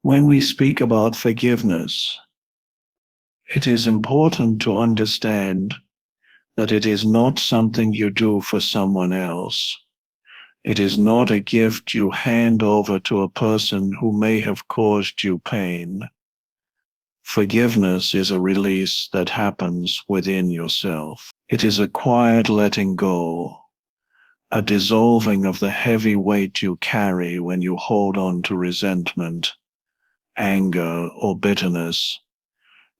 When we speak about forgiveness, it is important to understand that it is not something you do for someone else. It is not a gift you hand over to a person who may have caused you pain. Forgiveness is a release that happens within yourself. It is a quiet letting go, a dissolving of the heavy weight you carry when you hold on to resentment, anger, or bitterness.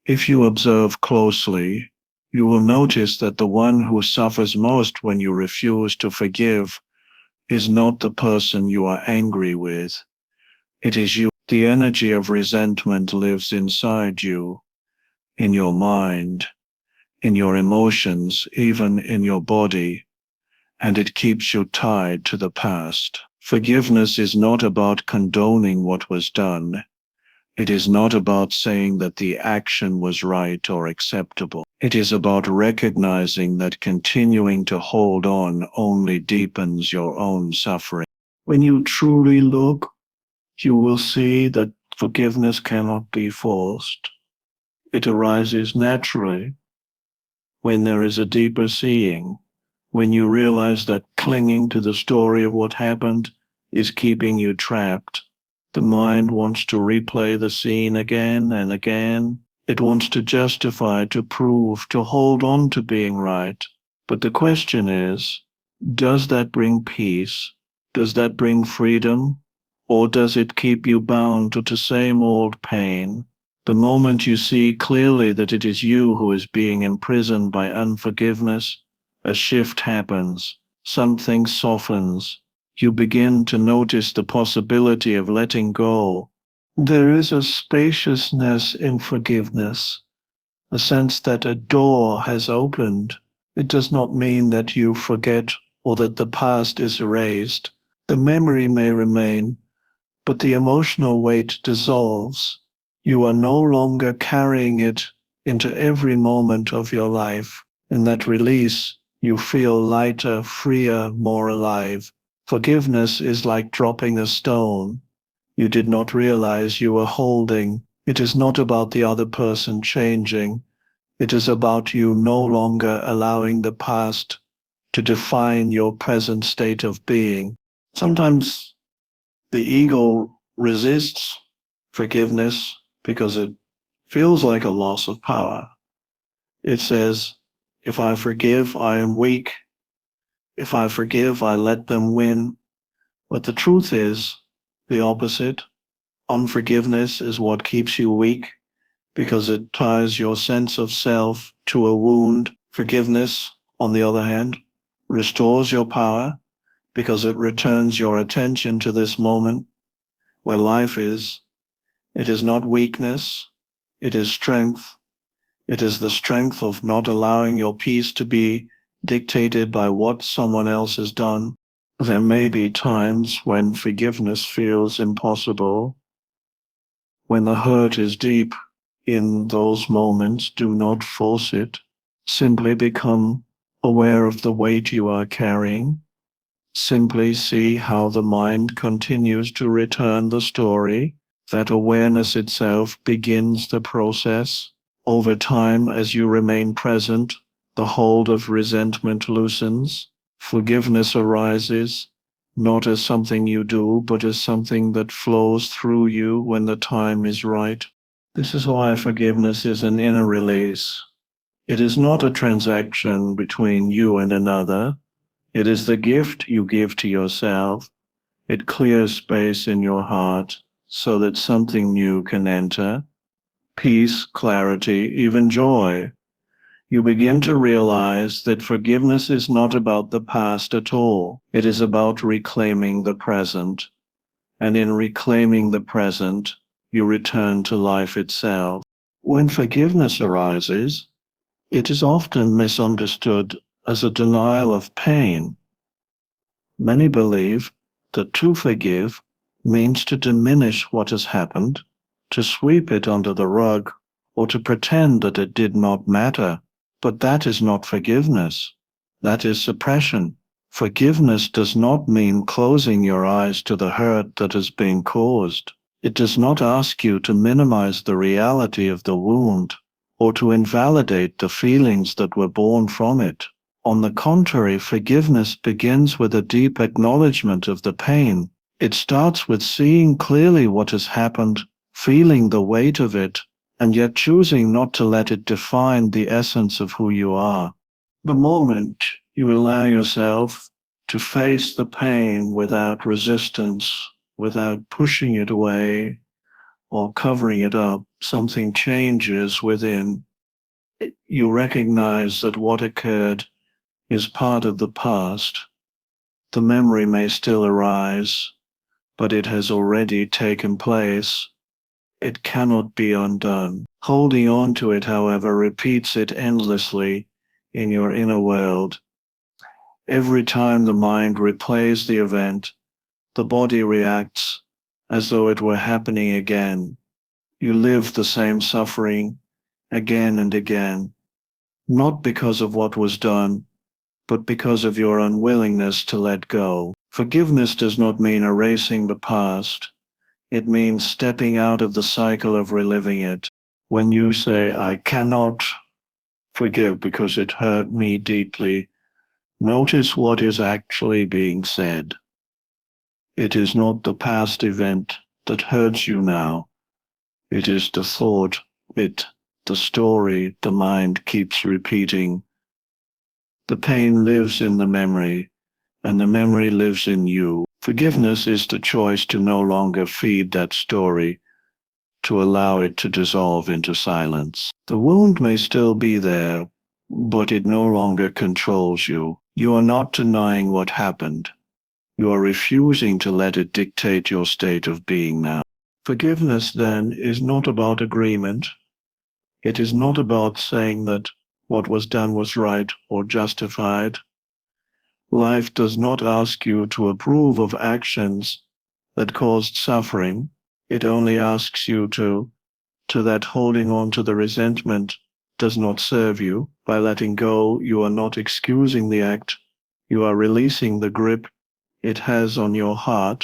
If you observe closely, you will notice that the one who suffers most when you refuse to forgive is not the person you are angry with. It is you. The energy of resentment lives inside you, in your mind, in your emotions, even in your body, and it keeps you tied to the past. Forgiveness is not about condoning what was done. It is not about saying that the action was right or acceptable. It is about recognizing that continuing to hold on only deepens your own suffering. When you truly look, you will see that forgiveness cannot be forced. It arises naturally when there is a deeper seeing, when you realize that clinging to the story of what happened is keeping you trapped. The mind wants to replay the scene again and again. It wants to justify, to prove, to hold on to being right. But the question is, does that bring peace? Does that bring freedom? Or does it keep you bound to the same old pain? The moment you see clearly that it is you who is being imprisoned by unforgiveness, a shift happens. Something softens. You begin to notice the possibility of letting go. There is a spaciousness in forgiveness, a sense that a door has opened. It does not mean that you forget or that the past is erased. The memory may remain, but the emotional weight dissolves. You are no longer carrying it into every moment of your life. In that release, you feel lighter, freer, more alive. Forgiveness is like dropping a stone you did not realize you were holding. It is not about the other person changing. It is about you no longer allowing the past to define your present state of being. Sometimes the ego resists forgiveness because it feels like a loss of power. It says, if I forgive, I am weak. If I forgive, I let them win. But the truth is the opposite. Unforgiveness is what keeps you weak because it ties your sense of self to a wound. Forgiveness, on the other hand, restores your power because it returns your attention to this moment where life is. It is not weakness, it is strength. It is the strength of not allowing your peace to be dictated by what someone else has done. There may be times when forgiveness feels impossible. When the hurt is deep, in those moments, do not force it. Simply become aware of the weight you are carrying. Simply see how the mind continues to return the story. That awareness itself begins the process. Over time, as you remain present, the hold of resentment loosens. Forgiveness arises, not as something you do, but as something that flows through you when the time is right. This is why forgiveness is an inner release. It is not a transaction between you and another. It is the gift you give to yourself. It clears space in your heart so that something new can enter. Peace, clarity, even joy. You begin to realize that forgiveness is not about the past at all. It is about reclaiming the present. And in reclaiming the present, you return to life itself. When forgiveness arises, it is often misunderstood as a denial of pain. Many believe that to forgive means to diminish what has happened, to sweep it under the rug, or to pretend that it did not matter. But that is not forgiveness. That is suppression. Forgiveness does not mean closing your eyes to the hurt that has been caused. It does not ask you to minimize the reality of the wound or to invalidate the feelings that were born from it. On the contrary, forgiveness begins with a deep acknowledgement of the pain. It starts with seeing clearly what has happened, feeling the weight of it, and yet choosing not to let it define the essence of who you are. The moment you allow yourself to face the pain without resistance, without pushing it away or covering it up, something changes within. You recognize that what occurred is part of the past. The memory may still arise, but it has already taken place. It cannot be undone. Holding on to it, however, repeats it endlessly in your inner world. Every time the mind replays the event, the body reacts as though it were happening again. You live the same suffering again and again, not because of what was done, but because of your unwillingness to let go. Forgiveness does not mean erasing the past. It means stepping out of the cycle of reliving it. When you say, I cannot forgive because it hurt me deeply, notice what is actually being said. It is not the past event that hurts you now. It is the thought, the story the mind keeps repeating. The pain lives in the memory, and the memory lives in you. Forgiveness is the choice to no longer feed that story, to allow it to dissolve into silence. The wound may still be there, but it no longer controls you. You are not denying what happened. You are refusing to let it dictate your state of being now. Forgiveness, then, is not about agreement. It is not about saying that what was done was right or justified. Life does not ask you to approve of actions that caused suffering. It only asks you to that holding on to the resentment does not serve you. By letting go, you are not excusing the act. You are releasing the grip it has on your heart.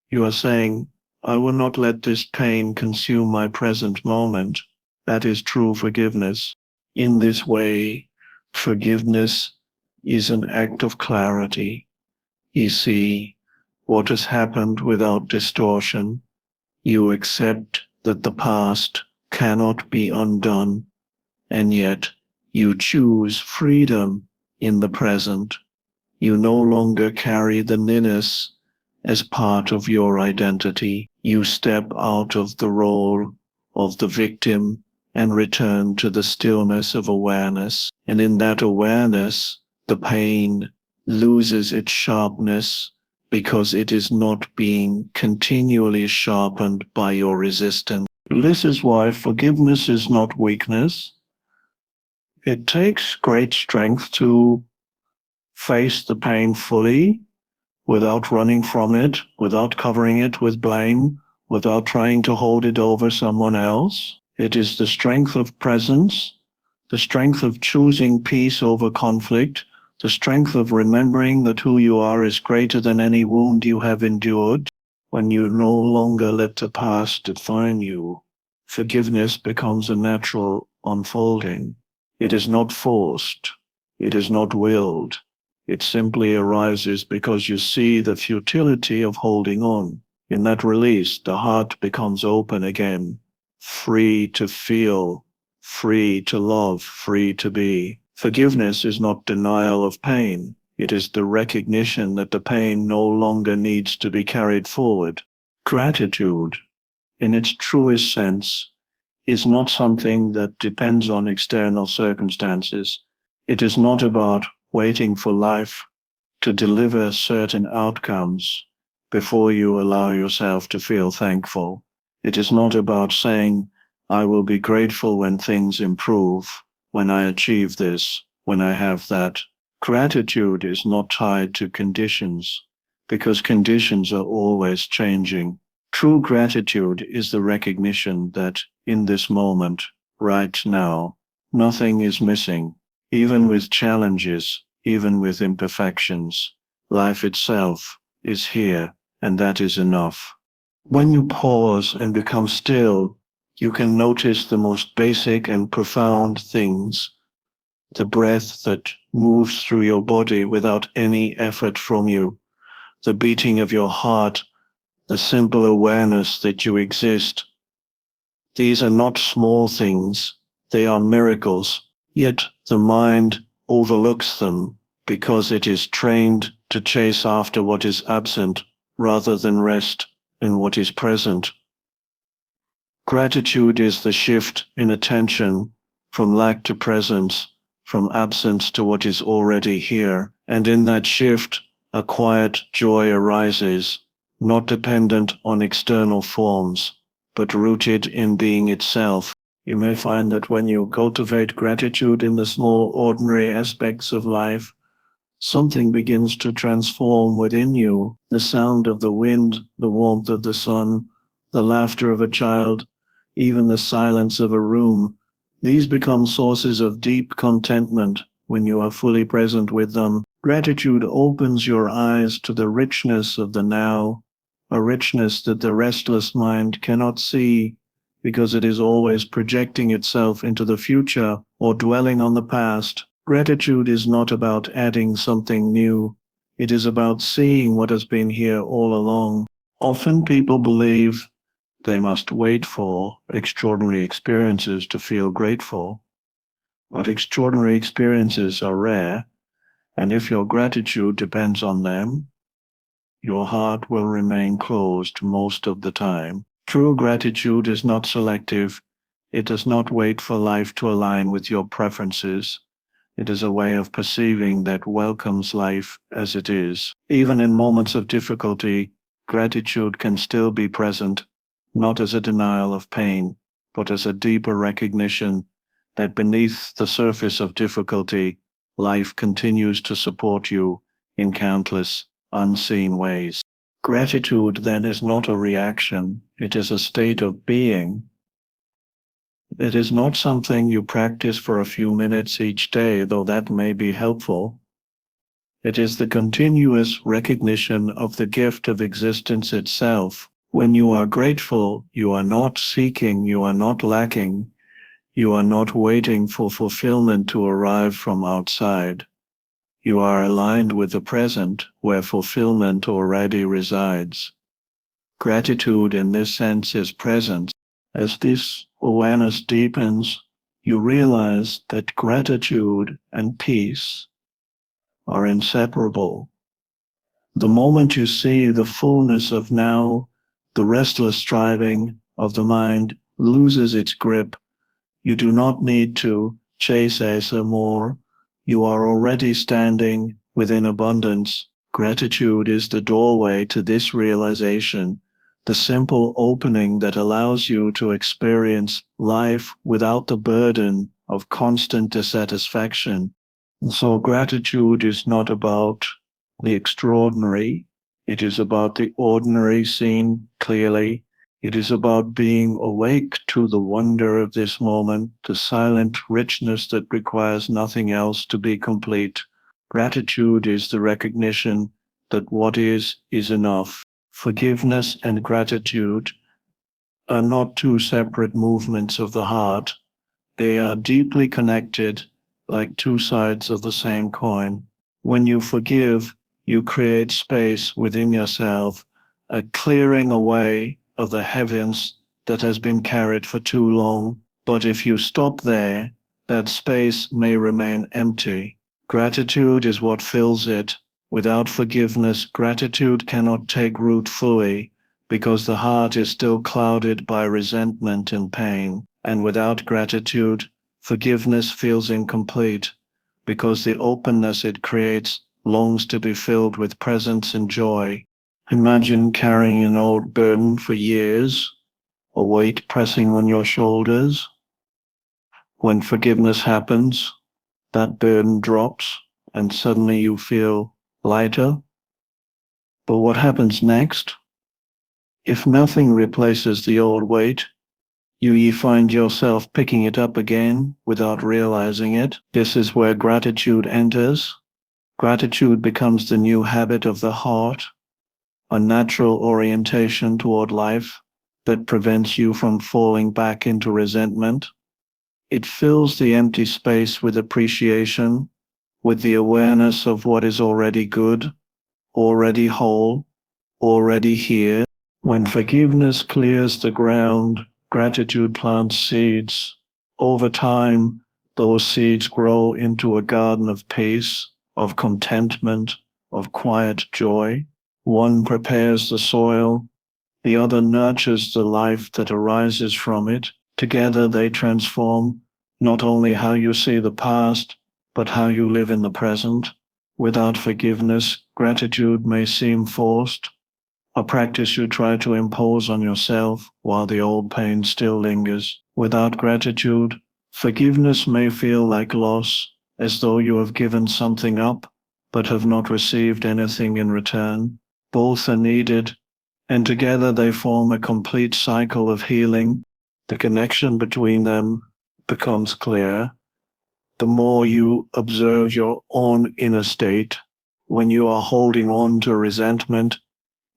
You are saying, I will not let this pain consume my present moment. That is true forgiveness. In this way, forgiveness is an act of clarity. You see what has happened without distortion. You accept that the past cannot be undone, and yet you choose freedom in the present. You no longer carry the nearness as part of your identity. You step out of the role of the victim and return to the stillness of awareness. And in that awareness, the pain loses its sharpness because it is not being continually sharpened by your resistance. This is why forgiveness is not weakness. It takes great strength to face the pain fully without running from it, without covering it with blame, without trying to hold it over someone else. It is the strength of presence, the strength of choosing peace over conflict, the strength of remembering that who you are is greater than any wound you have endured. When you no longer let the past define you, forgiveness becomes a natural unfolding. It is not forced. It is not willed. It simply arises because you see the futility of holding on. In that release, the heart becomes open again, free to feel, free to love, free to be. Forgiveness is not denial of pain. It is the recognition that the pain no longer needs to be carried forward. Gratitude, in its truest sense, is not something that depends on external circumstances. It is not about waiting for life to deliver certain outcomes before you allow yourself to feel thankful. It is not about saying, I will be grateful when things improve, when I achieve this, when I have that. Gratitude is not tied to conditions, because conditions are always changing. True gratitude is the recognition that in this moment, right now, nothing is missing. Even with challenges, even with imperfections, life itself is here, and that is enough. When you pause and become still, you can notice the most basic and profound things, the breath that moves through your body without any effort from you, the beating of your heart, the simple awareness that you exist. These are not small things, they are miracles, yet the mind overlooks them because it is trained to chase after what is absent rather than rest in what is present. Gratitude is the shift in attention from lack to presence, from absence to what is already here, and in that shift, a quiet joy arises, not dependent on external forms, but rooted in being itself. You may find that when you cultivate gratitude in the small, ordinary aspects of life, something begins to transform within you. The sound of the wind, the warmth of the sun, the laughter of a child, even the silence of a room. These become sources of deep contentment when you are fully present with them. Gratitude opens your eyes to the richness of the now, a richness that the restless mind cannot see because it is always projecting itself into the future or dwelling on the past. Gratitude is not about adding something new. It is about seeing what has been here all along. Often people believe they must wait for extraordinary experiences to feel grateful, but extraordinary experiences are rare, and if your gratitude depends on them, your heart will remain closed most of the time. True gratitude is not selective. It does not wait for life to align with your preferences. It is a way of perceiving that welcomes life as it is. Even in moments of difficulty, gratitude can still be present, not as a denial of pain, but as a deeper recognition that beneath the surface of difficulty, life continues to support you in countless unseen ways. Gratitude then is not a reaction, it is a state of being. It is not something you practice for a few minutes each day, though that may be helpful. It is the continuous recognition of the gift of existence itself. When you are grateful, you are not seeking, you are not lacking, you are not waiting for fulfillment to arrive from outside. You are aligned with the present, where fulfillment already resides. Gratitude in this sense is presence. As this awareness deepens, you realize that gratitude and peace are inseparable. The moment you see the fullness of now, the restless striving of the mind loses its grip. You do not need to chase Asa more. You are already standing within abundance. Gratitude is the doorway to this realization, the simple opening that allows you to experience life without the burden of constant dissatisfaction. And so gratitude is not about the extraordinary. It is about the ordinary seen clearly. It is about being awake to the wonder of this moment, the silent richness that requires nothing else to be complete. Gratitude is the recognition that what is enough. Forgiveness and gratitude are not two separate movements of the heart. They are deeply connected, like two sides of the same coin. When you forgive, you create space within yourself, a clearing away of the heaviness that has been carried for too long. But if you stop there, that space may remain empty. Gratitude is what fills it. Without forgiveness, gratitude cannot take root fully because the heart is still clouded by resentment and pain. And without gratitude, forgiveness feels incomplete because the openness it creates longs to be filled with presence and joy. Imagine carrying an old burden for years, a weight pressing on your shoulders. When forgiveness happens, that burden drops and suddenly you feel lighter. But what happens next? If nothing replaces the old weight, you find yourself picking it up again without realizing it. This is where gratitude enters. Gratitude becomes the new habit of the heart, a natural orientation toward life that prevents you from falling back into resentment. It fills the empty space with appreciation, with the awareness of what is already good, already whole, already here. When forgiveness clears the ground, gratitude plants seeds. Over time, those seeds grow into a garden of peace, of contentment, of quiet joy. One prepares the soil, the other nurtures the life that arises from it. Together they transform not only how you see the past, but how you live in the present. Without forgiveness, gratitude may seem forced, a practice you try to impose on yourself while the old pain still lingers. Without gratitude, forgiveness may feel like loss, as though you have given something up, but have not received anything in return. Both are needed, and together they form a complete cycle of healing. The connection between them becomes clear the more you observe your own inner state. When you are holding on to resentment,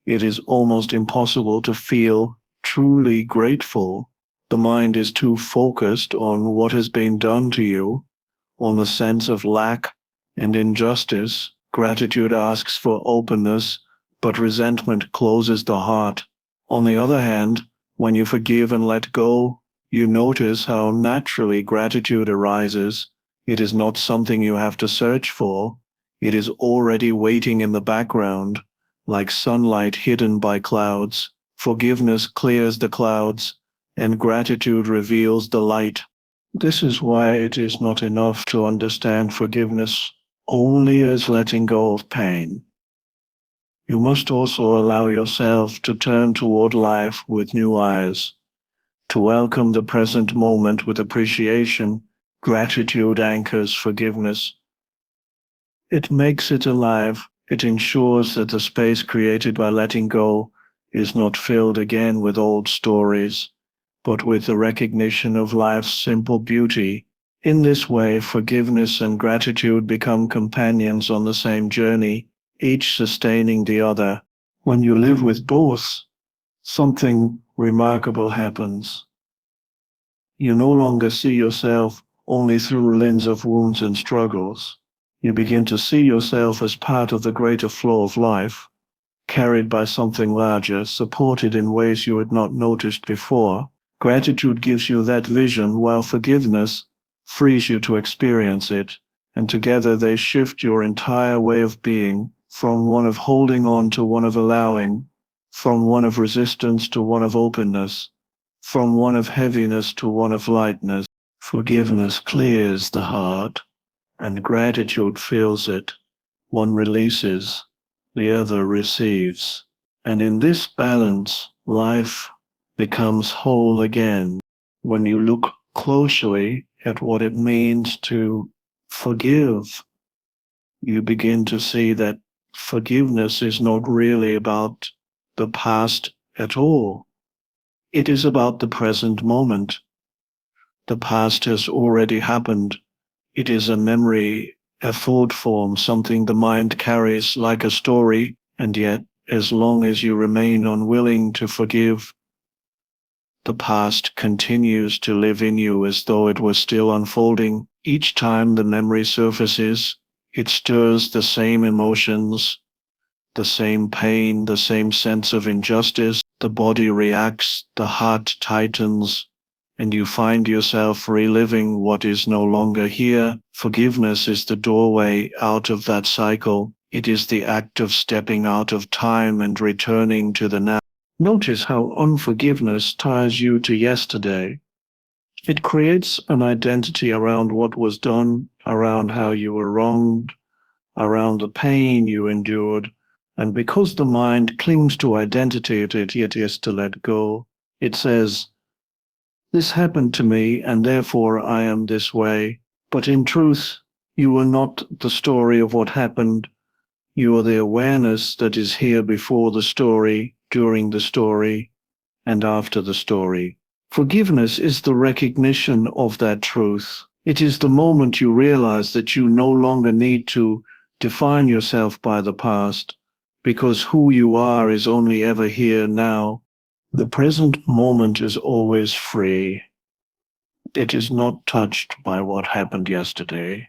it is almost impossible to feel truly grateful. The mind is too focused on what has been done to you, on the sense of lack and injustice. Gratitude asks for openness, but resentment closes the heart. On the other hand, when you forgive and let go, you notice how naturally gratitude arises. It is not something you have to search for. It is already waiting in the background, like sunlight hidden by clouds. Forgiveness clears the clouds, and gratitude reveals the light. This is why it is not enough to understand forgiveness only as letting go of pain. You must also allow yourself to turn toward life with new eyes, to welcome the present moment with appreciation. Gratitude anchors forgiveness. It makes it alive. It ensures that the space created by letting go is not filled again with old stories, but with the recognition of life's simple beauty. In this way, forgiveness and gratitude become companions on the same journey, each sustaining the other. When you live with both, something remarkable happens. You no longer see yourself only through a lens of wounds and struggles. You begin to see yourself as part of the greater flow of life, carried by something larger, supported in ways you had not noticed before. Gratitude gives you that vision, while forgiveness frees you to experience it, and together they shift your entire way of being, from one of holding on to one of allowing, from one of resistance to one of openness, from one of heaviness to one of lightness. Forgiveness clears the heart, and gratitude fills it. One releases, the other receives. And in this balance, life becomes whole again. When you look closely at what it means to forgive, you begin to see that forgiveness is not really about the past at all. It is about the present moment. The past has already happened. It is a memory, a thought form, something the mind carries like a story, and yet, as long as you remain unwilling to forgive, the past continues to live in you as though it was still unfolding. Each time the memory surfaces, it stirs the same emotions, the same pain, the same sense of injustice. The body reacts, the heart tightens, and you find yourself reliving what is no longer here. Forgiveness is the doorway out of that cycle. It is the act of stepping out of time and returning to the now. Notice how unforgiveness ties you to yesterday. It creates an identity around what was done, around how you were wronged, around the pain you endured. And because the mind clings to identity, it is to let go. It says, "This happened to me, and therefore I am this way." But in truth, you are not the story of what happened. You are the awareness that is here before the story, during the story, and after the story. Forgiveness is the recognition of that truth. It is the moment you realize that you no longer need to define yourself by the past. because who you are is only ever here now. The present moment is always free. It is not touched by what happened yesterday,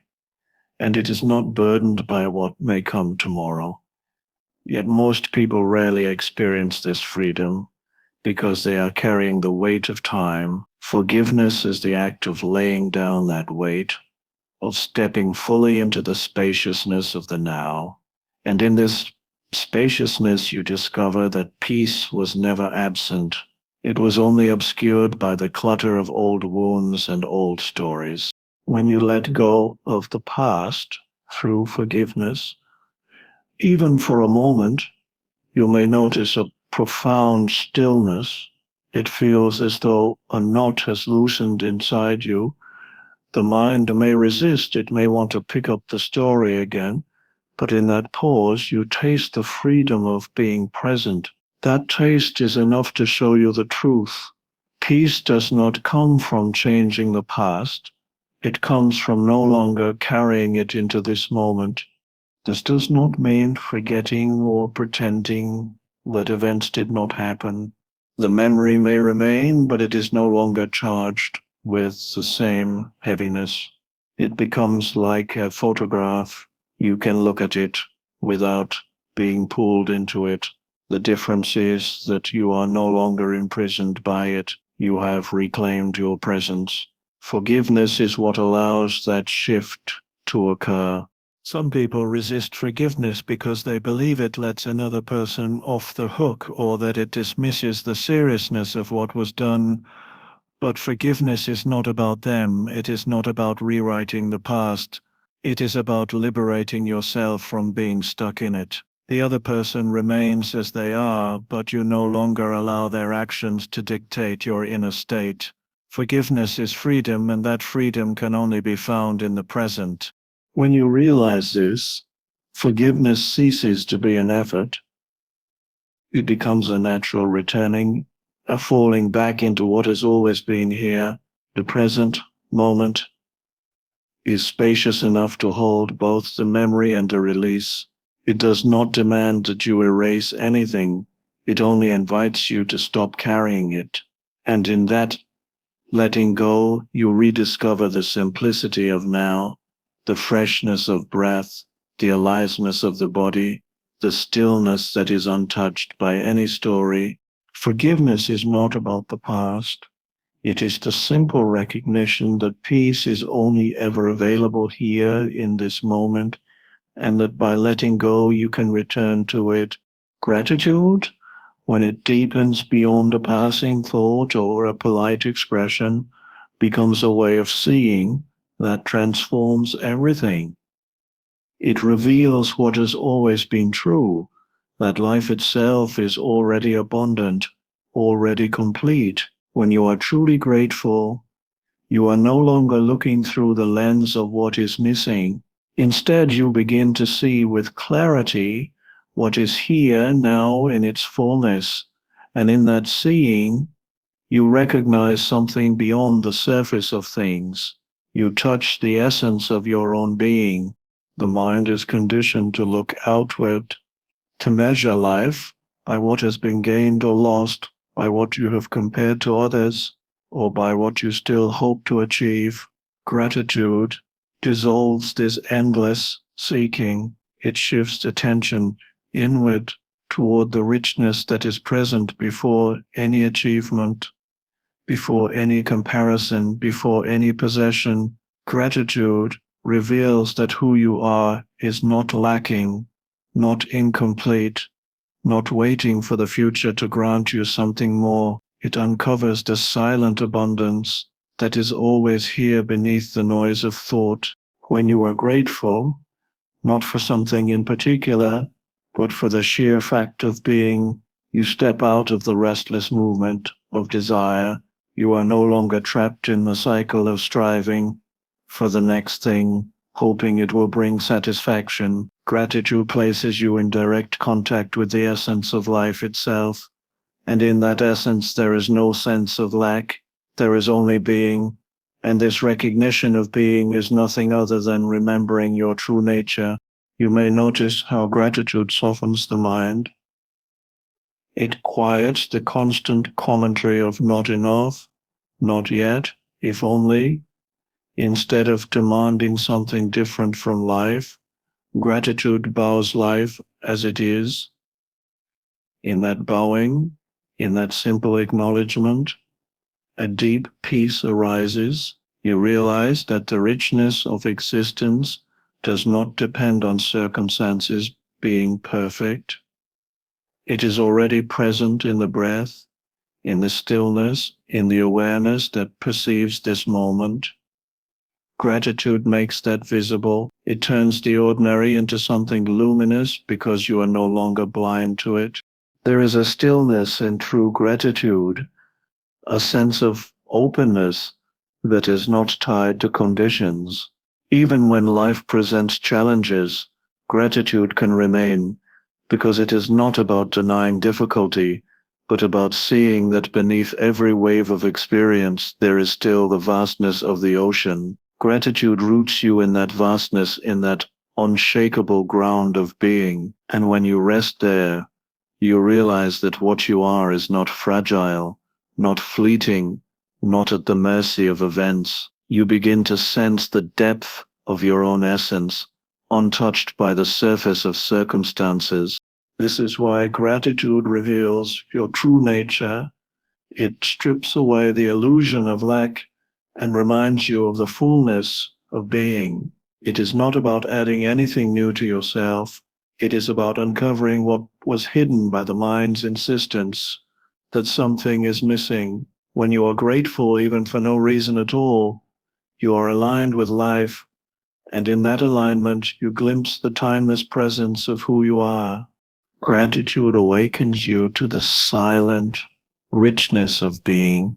and it is not burdened by what may come tomorrow. Yet most people rarely experience this freedom because they are carrying the weight of time. Forgiveness is the act of laying down that weight, of stepping fully into the spaciousness of the now. And in this spaciousness, you discover that peace was never absent. It was only obscured by the clutter of old wounds and old stories. When you let go of the past through forgiveness, even for a moment, you may notice a profound stillness. It feels as though a knot has loosened inside you. The mind may resist, it may want to pick up the story again, but in that pause, you taste the freedom of being present. That taste is enough to show you the truth. Peace does not come from changing the past. It comes from no longer carrying it into this moment. This does not mean forgetting or pretending that events did not happen. The memory may remain, but it is no longer charged with the same heaviness. It becomes like a photograph. You can look at it without being pulled into it. The difference is that you are no longer imprisoned by it. You have reclaimed your presence. Forgiveness is what allows that shift to occur. Some people resist forgiveness because they believe it lets another person off the hook or that it dismisses the seriousness of what was done. But forgiveness is not about them. It is not about rewriting the past. It is about liberating yourself from being stuck in it. The other person remains as they are, but you no longer allow their actions to dictate your inner state. Forgiveness is freedom, and that freedom can only be found in the present. When you realize this, forgiveness ceases to be an effort. It becomes a natural returning, a falling back into what has always been here. The present moment is spacious enough to hold both the memory and the release. It does not demand that you erase anything. It only invites you to stop carrying it. And in that letting go, you rediscover the simplicity of now, the freshness of breath, the aliveness of the body, the stillness that is untouched by any story. Forgiveness is not about the past. It is the simple recognition that peace is only ever available here in this moment, and that by letting go you can return to it. Gratitude, when it deepens beyond a passing thought or a polite expression, becomes a way of seeing that transforms everything. It reveals what has always been true, that life itself is already abundant, already complete. When you are truly grateful, you are no longer looking through the lens of what is missing. Instead, you begin to see with clarity what is here now in its fullness. And in that seeing, you recognize something beyond the surface of things. You touch the essence of your own being. The mind is conditioned to look outward, to measure life by what has been gained or lost, by what you have compared to others, or by what you still hope to achieve. Gratitude dissolves this endless seeking. It shifts attention inward toward the richness that is present before any achievement, before any comparison, before any possession. Gratitude reveals that who you are is not lacking, not incomplete, not waiting for the future to grant you something more. It uncovers the silent abundance that is always here beneath the noise of thought. When you are grateful, not for something in particular, but for the sheer fact of being, you step out of the restless movement of desire. You are no longer trapped in the cycle of striving for the next thing, hoping it will bring satisfaction. Gratitude places you in direct contact with the essence of life itself, and in that essence there is no sense of lack, there is only being, and this recognition of being is nothing other than remembering your true nature. You may notice how gratitude softens the mind. It quiets the constant commentary of not enough, not yet, if only. Instead of demanding something different from life, gratitude bows life as it is. In that bowing, in that simple acknowledgement, a deep peace arises. You realize that the richness of existence does not depend on circumstances being perfect. It is already present in the breath, in the stillness, in the awareness that perceives this moment. Gratitude makes that visible. It turns the ordinary into something luminous because you are no longer blind to it. There is a stillness in true gratitude, a sense of openness that is not tied to conditions. Even when life presents challenges, gratitude can remain because it is not about denying difficulty, but about seeing that beneath every wave of experience there is still the vastness of the ocean. Gratitude roots you in that vastness, in that unshakable ground of being, and when you rest there, you realize that what you are is not fragile, not fleeting, not at the mercy of events. You begin to sense the depth of your own essence, untouched by the surface of circumstances. This is why gratitude reveals your true nature. It strips away the illusion of lack and reminds you of the fullness of being. It is not about adding anything new to yourself. It is about uncovering what was hidden by the mind's insistence that something is missing. When you are grateful, even for no reason at all, you are aligned with life, and in that alignment, you glimpse the timeless presence of who you are. Gratitude awakens you to the silent richness of being,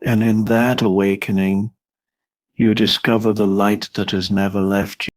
and in that awakening, you discover the light that has never left you.